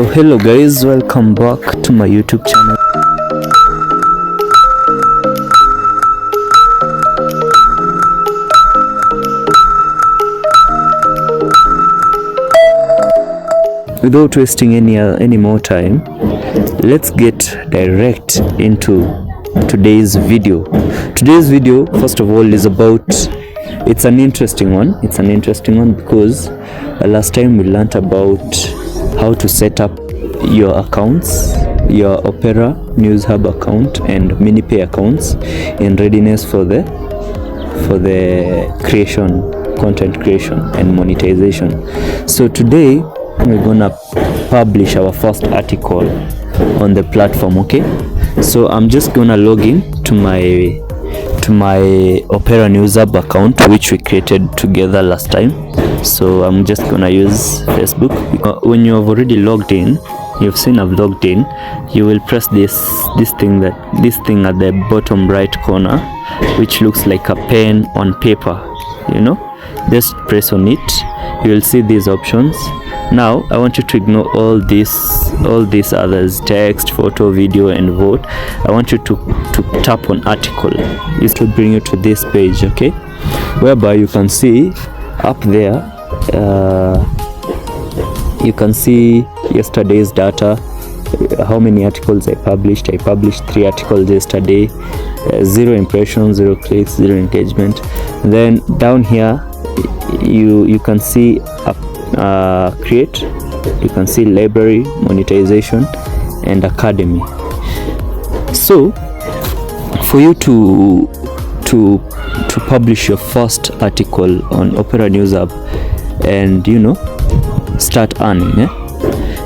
Hello guys, welcome back to my YouTube channel. Without wasting any more time, let's get direct into today's video. Today's video, first of all, is about, it's an interesting one because last time we learned about how to set up your accounts, your Opera News Hub account and MiniPay accounts in readiness for the content creation and monetization. So today we're gonna publish our first article on the platform. Okay, so I'm just gonna log in to my Opera News Hub account, which we created together last time. So I'm just gonna use Facebook. When you have already logged in, you've seen I've logged in, you will press this thing at the bottom right corner, which looks like a pen on paper. Just press on it. You will see these options. Now I want you to ignore all these others: text, photo, video and vote. I want you to tap on article. It will bring you to this page, okay, whereby you can see up there, you can see yesterday's data, how many articles I published 3 articles yesterday, 0 impressions, 0 clicks, 0 engagement. Then down here you can see create, you can see library, monetization and academy. So for you to publish your first article on Opera News Hub and start earning,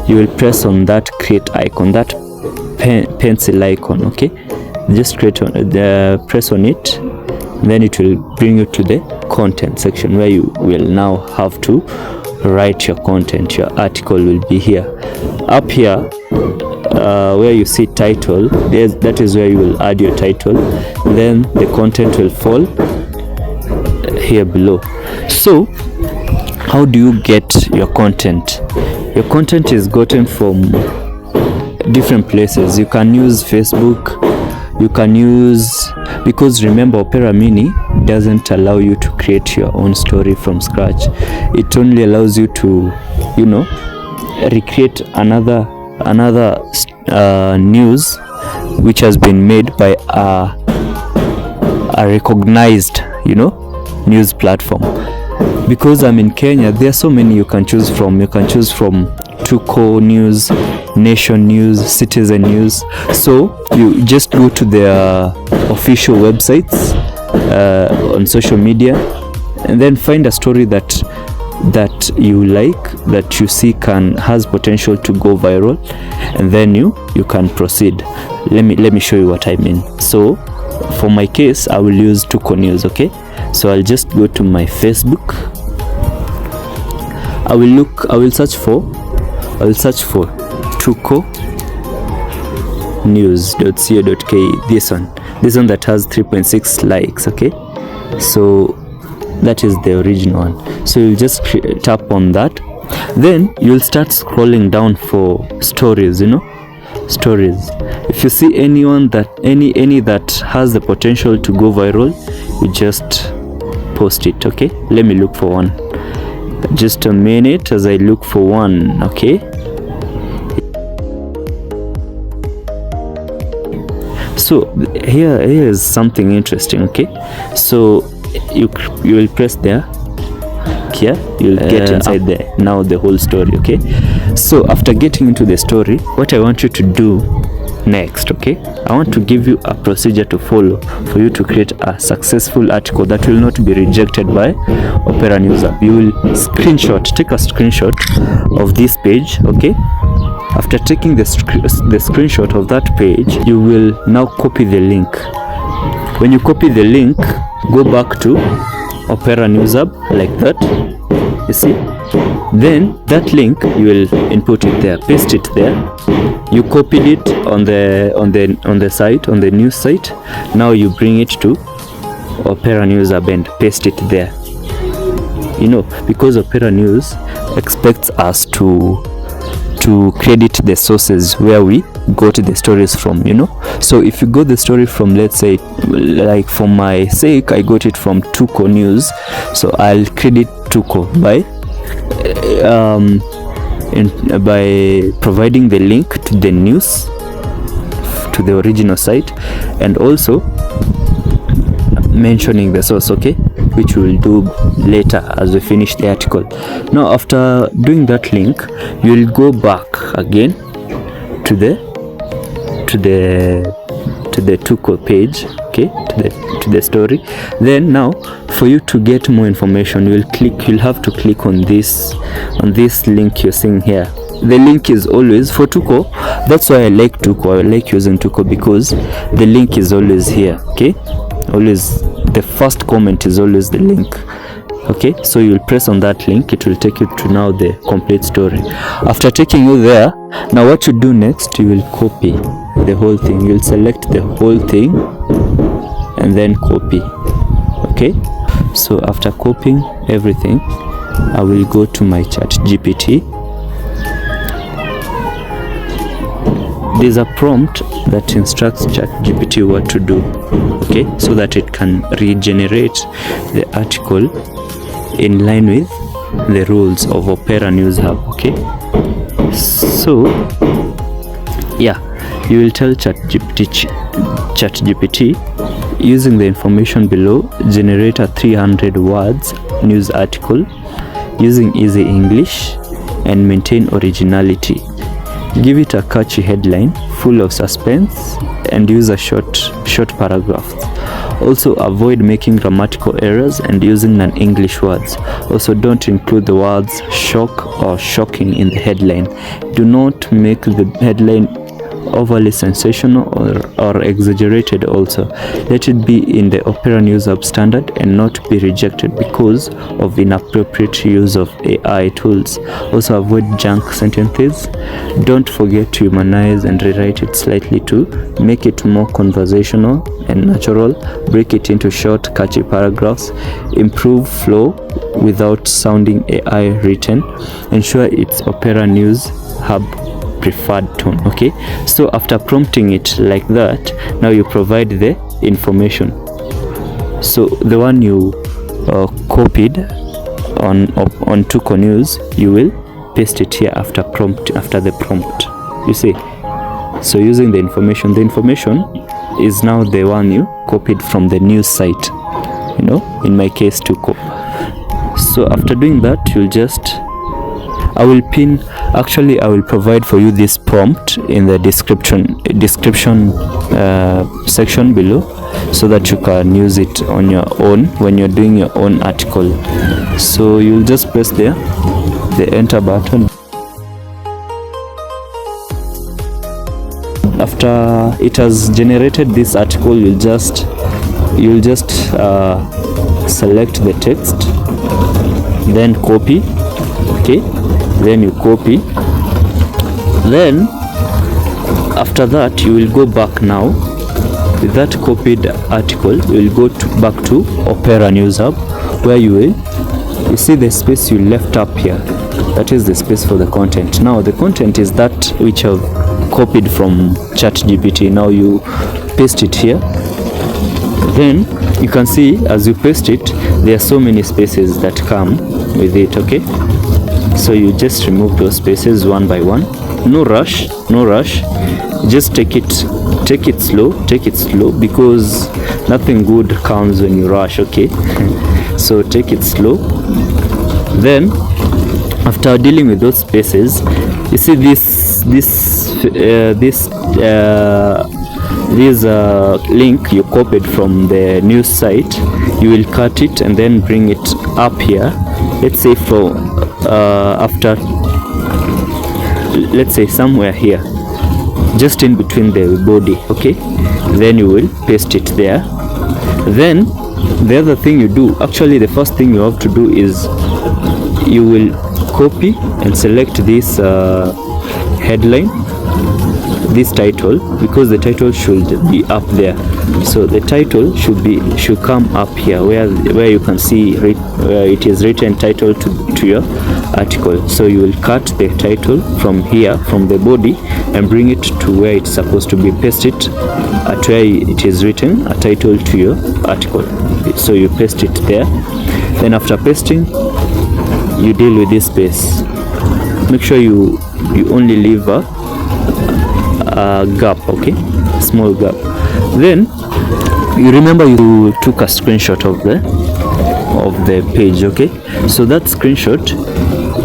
you will press on that create icon, that pencil icon. Okay, just press on it, then it will bring you to the content section, where you will now have to write your content. Your article will be here. Up here where you see title, that is where you will add your title, then the content will fall here below. So how do you get your content? Your content is gotten from different places. You can use Facebook, you can use, because remember, Opera Mini doesn't allow you to create your own story from scratch. It only allows you to recreate another news which has been made by a recognized news platform. Because I'm in Kenya, there are so many you can choose from. You can choose from Tuko News, Nation News, Citizen News. So you just go to their official websites on social media, and then find a story that you like, that you see has potential to go viral, and then you can proceed. Let me show you what I mean. So for my case, I will use Tuko News. Okay, so I'll just go to my Facebook. I will search for tukonews.co.ke. this one that has 3.6 likes. Okay, so that is the original one. So you'll just tap on that, then you'll start scrolling down for stories. Stories. If you see any that has the potential to go viral, you just post it. Okay, let me look for one. Just a minute as I look for one. Okay, so here is something interesting. Okay, so you will press there. Here you'll get inside there now the whole story. Okay, so after getting into the story, what I want you to do next, okay, I want to give you a procedure to follow for you to create a successful article that will not be rejected by Opera News Hub. You will take a screenshot of this page. Okay, after taking the screenshot of that page, you will now copy the link. When you copy the link, go back to Opera News Hub like that, you see. Then that link, you will input it there, paste it there. You copied it on the site, on the news site. Now you bring it to Opera News Hub and paste it there. Because Opera News expects us to to credit the sources where we got the stories from, you know. So if you got the story from, let's say, like for my sake, I got it from Tuko News, so I'll credit Tuko by providing the link to the news, to the original site, and also mentioning the source, okay, which we will do later as we finish the article. Now after doing that link, you will go back again to the Tuko page, okay, to the story. Then now for you to get more information, you'll have to click on this link you're seeing here. The link is always for Tuko. That's why I like Tuko. I like using Tuko because the link is always here, okay. Always the first comment is always the link, okay. So you'll press on that link, it will take you to now the complete story. After taking you there, now what you do next, you will copy the whole thing. You'll select the whole thing and then copy, okay. So after copying everything, I will go to my ChatGPT. There's a prompt that instructs ChatGPT what to do, okay, so that it can regenerate the article in line with the rules of Opera News Hub, okay. So yeah, you will tell ChatGPT using the information below, generate a 300 words news article using easy English and maintain originality. Give it a catchy headline full of suspense and use a short paragraph. Also avoid making grammatical errors and using non-English words. Also don't include the words shock or shocking in the headline. Do not make the headline overly sensational or exaggerated. Also let it be in the Opera News Hub standard and not be rejected because of inappropriate use of AI tools. Also avoid junk sentences. Don't forget to humanize and rewrite it slightly to make it more conversational and natural. Break it into short catchy paragraphs. Improve flow without sounding AI written. Ensure it's Opera News Hub preferred tone, okay. So after prompting it like that, now you provide the information. So the one you copied on Tuko News, you will paste it here after the prompt, you see. So using the information is now the one you copied from the news site, you know, in my case Tuko. So after doing that, you'll just, I will provide for you this prompt in the description section below, so that you can use it on your own when you're doing your own article. So you'll just press there the enter button. After it has generated this article, you'll just select the text, then copy, okay. Then you copy. Then after that, you will go back now with that copied article. You will go back to Opera News Hub, where you see the space you left up here. That is the space for the content. Now the content is that which I've copied from ChatGPT. Now you paste it here. Then you can see as you paste it, there are so many spaces that come with it, okay. So you just remove those spaces one by one. No rush. Just take it slow, because nothing good comes when you rush, okay. So take it slow. Then after dealing with those spaces, you see this link you copied from the news site. You will cut it and then bring it up here. Let's say let's say somewhere here, just in between the body, okay. Then you will paste it there. Then the other thing you do, actually the first thing you have to do is you will copy and select this headline, this title, because the title should be up there. So the title should come up here where you can see where it is written title to your article. So you will cut the title from here, from the body, and bring it to where it's supposed to be. Paste it at where it is written a title to your article. So you paste it there. Then after pasting, you deal with this space. Make sure you only leave a gap, okay, small gap. Then you remember you took a screenshot of the page, okay? So that screenshot,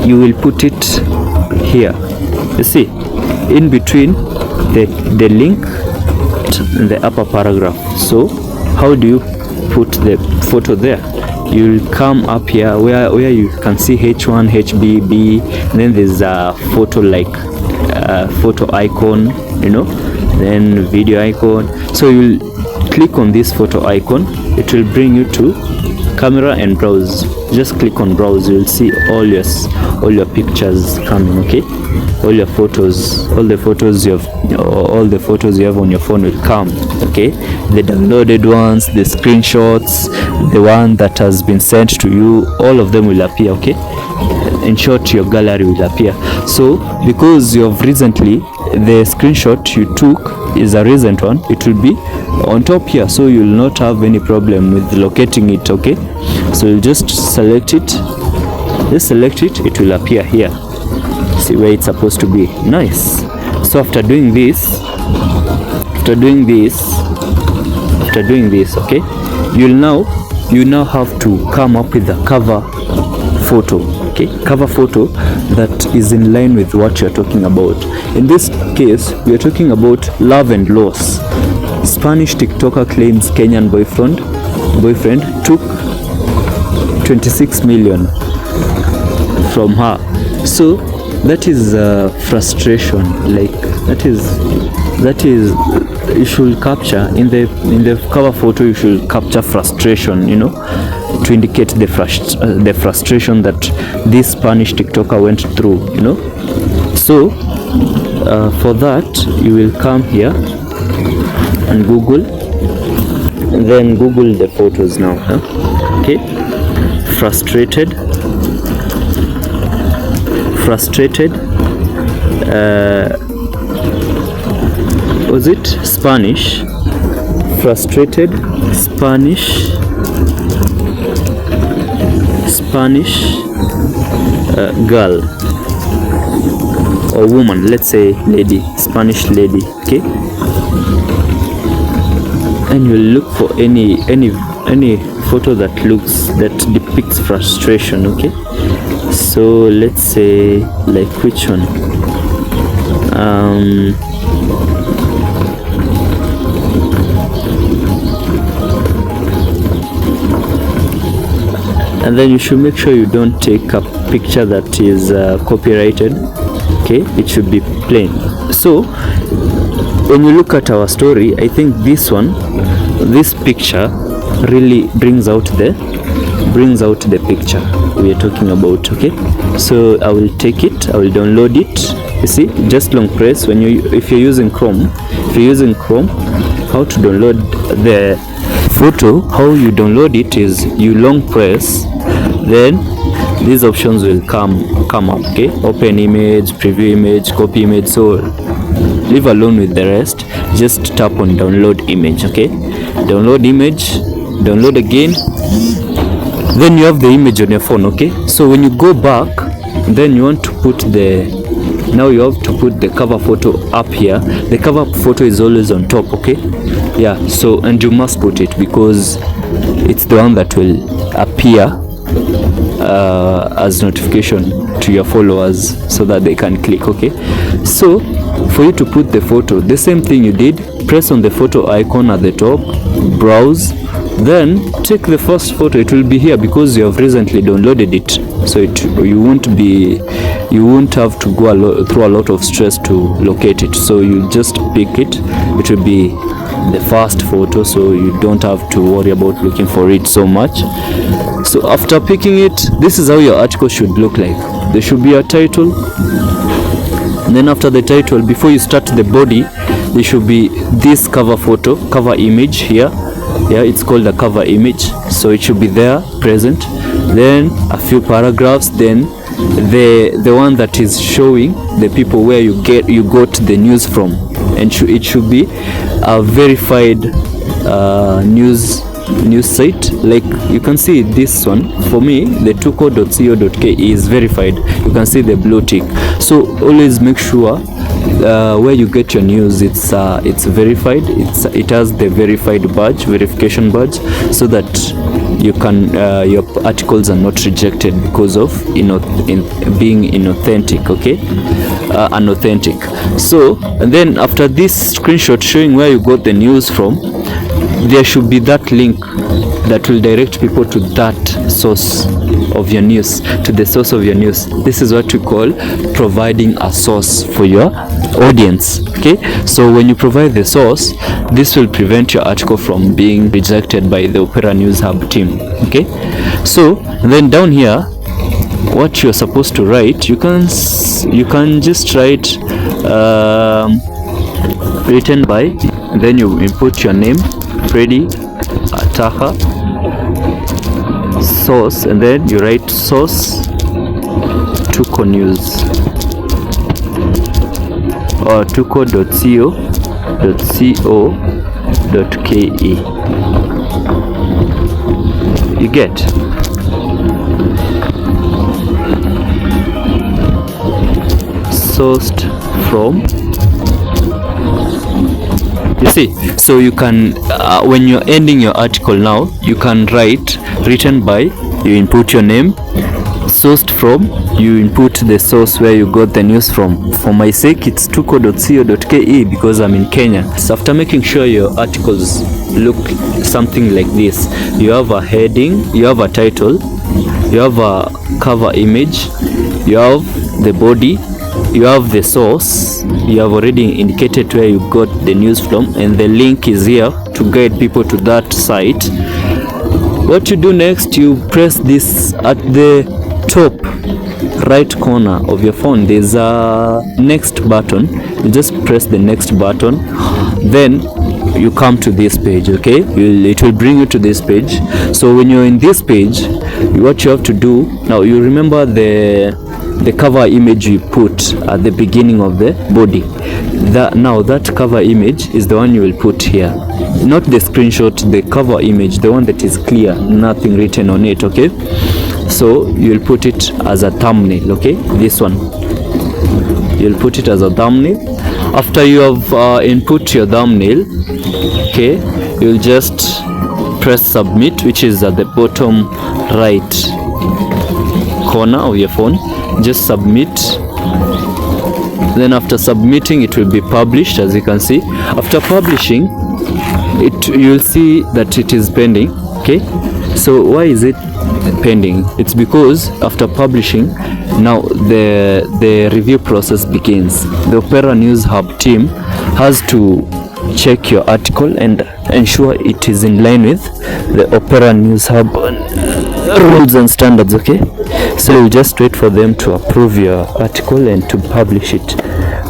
you will put it here. You see, in between the link and the upper paragraph. So how do you put the photo there? You'll come up here where you can see H1, HB, B, and then there's a photo, like photo icon, you know, then video icon. So you'll click on this photo icon. It will bring you to camera and browse. Just click on browse. You'll see all your pictures coming, okay? All your photos, all the photos you have on your phone will come, okay? The downloaded ones, the screenshots, the one that has been sent to you, all of them will appear, okay? In short, your gallery will appear. So because you have recently, the screenshot you took is a recent one, it will be on top here, so you'll not have any problem with locating it, okay? So you just select it, it will appear here. See where it's supposed to be. Nice. So after doing this, okay, you now have to come up with a cover photo, okay? Cover photo that is in line with what you're talking about. In this case, we are talking about love and loss. Spanish TikToker claims Kenyan boyfriend took 26 million from her. So that is frustration. Like that is you should capture in the cover photo. You should capture frustration, you know, to indicate the frustration that this Spanish TikToker went through, you know. So for that, you will come here and Google, and then Google the photos now, okay? Frustrated, was it Spanish? Frustrated Spanish girl or woman, let's say lady, Spanish lady, okay? And you look for any photo that depicts frustration, okay? So let's say, like, which one? And then you should make sure you don't take a picture that is copyrighted, okay? It should be plain. So when you look at our story, I think this picture really brings out the picture we are talking about, okay? So I will take it, I will download it. You see, just long press if you're using Chrome, how to download the photo, how you download it is you long press, then these options will come up, okay? Open image, preview image, copy image. So leave alone with the rest, just tap on download image, okay? Download image, download again, then you have the image on your phone, okay? So when you go back, then you want to put you have to put the cover photo up here. The cover photo is always on top, okay? Yeah, so, and you must put it because it's the one that will appear as notification to your followers so that they can click, okay? So for you to put the photo, the same thing you did, press on the photo icon at the top, browse, then take the first photo. It will be here because you have recently downloaded it, so you won't have to go through a lot of stress to locate it. So you just pick it. It will be the first photo, so you don't have to worry about looking for it so much. So after picking it, this is how your article should look like. There should be a title, and then after the title, before you start the body, there should be this cover photo, cover image here. Yeah, it's called a cover image, so it should be there present. Then a few paragraphs, then the one that is showing the people where you got the news from, and it should be a verified news site. Like you can see this one, for me the tuko.co.ke is verified. You can see the blue tick. So always make sure where you get your news, it's verified. It has the verification badge, so that you can your articles are not rejected because of being inauthentic, okay, unauthentic. So, and then after this screenshot showing where you got the news from, there should be that link that will direct people to that source of your news, to the source of your news. This is what we call providing a source for your audience, okay? So when you provide the source, this will prevent your article from being rejected by the Opera News Hub team, okay? So then down here, what you're supposed to write, you can just write written by, and then you input your name, Freddy Ataha, source, and then you write source Tuko News or tuko.co.ke. You get? Sourced from, you see. So you can when you're ending your article now, you can write written by, you input your name, sourced from, you input the source where you got the news from. For my sake, it's tuko.co.ke because I'm in Kenya. So after making sure your articles look something like this, you have a heading, you have a title, you have a cover image, you have the body, you have the source, you have already indicated where you got the news from, and the link is here to guide people to that site. What you do next, you press this at the top right corner of your phone. There's a next button. You just press the next button, then you come to this page, okay? It will bring you to this page. So when you're in this page, what you have to do now, you remember the cover image you put at the beginning of the body. That cover image is the one you will put here, not the screenshot, the cover image, the one that is clear, nothing written on it, okay? So you'll put it as a thumbnail, okay? This one, you'll put it as a thumbnail. After you have input your thumbnail, okay, you'll just press submit, which is at the bottom right corner of your phone. Just submit. Then after submitting, it will be published, as you can see. After publishing it, you'll see that it is pending, okay? So why is it pending? It's because after publishing, now the review process begins. The Opera News Hub team has to check your article and ensure it is in line with the Opera News Hub rules and standards, okay? So you just wait for them to approve your article and to publish it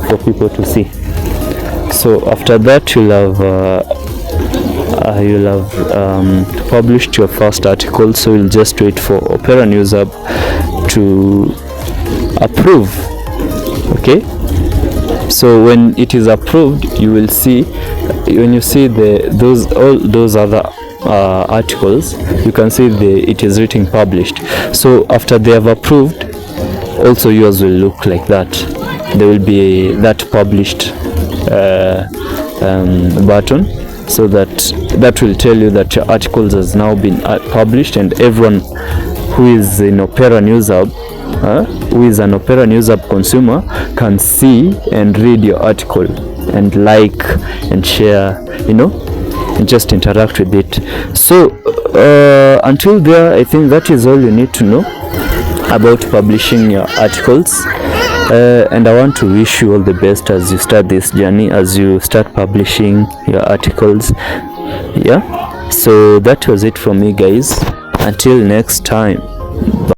for people to see. So after that, you'll have published your first article. So you'll just wait for Opera News Hub to approve, okay? So when it is approved, you will see, when you see all those other articles, you can see it is written published. So after they have approved, also yours will look like that. There will be that published button, so that will tell you that your articles has now been published, and everyone who is in Opera News Hub, who is an Opera News Hub consumer, can see and read your article and like and share, and just interact with it. So until there, I think that is all you need to know about publishing your articles, and I want to wish you all the best as you start this journey, as you start publishing your articles. Yeah, so that was it from me, guys. Until next time. Bye.